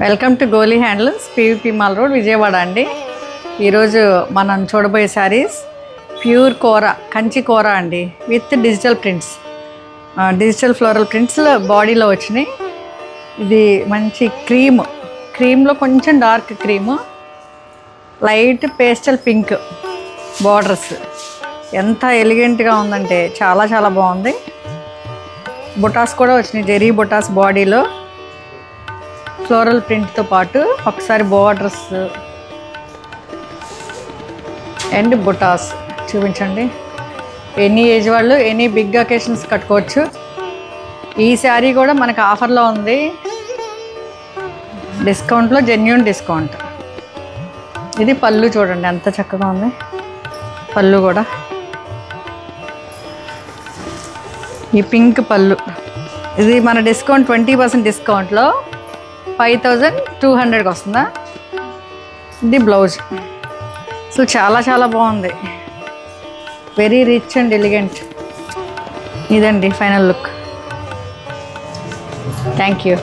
Welcome to Goli handlooms PVP mall road Vijayawada అండి. ఈరోజు మనం చూడబోయే శారీస్ ప్యూర్ కోర కంచి కోర అండి with digital prints, digital floral prints బాడీలో వచ్చినాయి. ఇది మంచి క్రీమ్లో కొంచెం dark cream, light pastel pink borders. ఎంత ఎలిగెంట్గా ఉందంటే చాలా చాలా బాగుంది. బుటాస్ కూడా వచ్చినాయి, జెరీ బుటాస్ బాడీలో ఫ్లోరల్ ప్రింట్తో పాటు ఒకసారి బార్డర్స్ అండ్ బుటాస్ చూపించండి. ఎనీ ఏజ్ వాళ్ళు ఎనీ బిగ్ అకేషన్స్ కట్టుకోవచ్చు. ఈ శారీ కూడా మనకు ఆఫర్లో ఉంది, డిస్కౌంట్లో, జెన్యూన్ డిస్కౌంట్. ఇది పళ్ళు చూడండి ఎంత చక్కగా ఉంది. పళ్ళు కూడా ఈ పింక్ పళ్ళు, ఇది మన డిస్కౌంట్ 20% డిస్కౌంట్లో 5200కి వస్తుందా. ఇది బ్లౌజ్. అసలు చాలా చాలా బాగుంది, వెరీ రిచ్ అండ్ ఎలిగెంట్. ఇదండి ఫైనల్ లుక్. Thank you.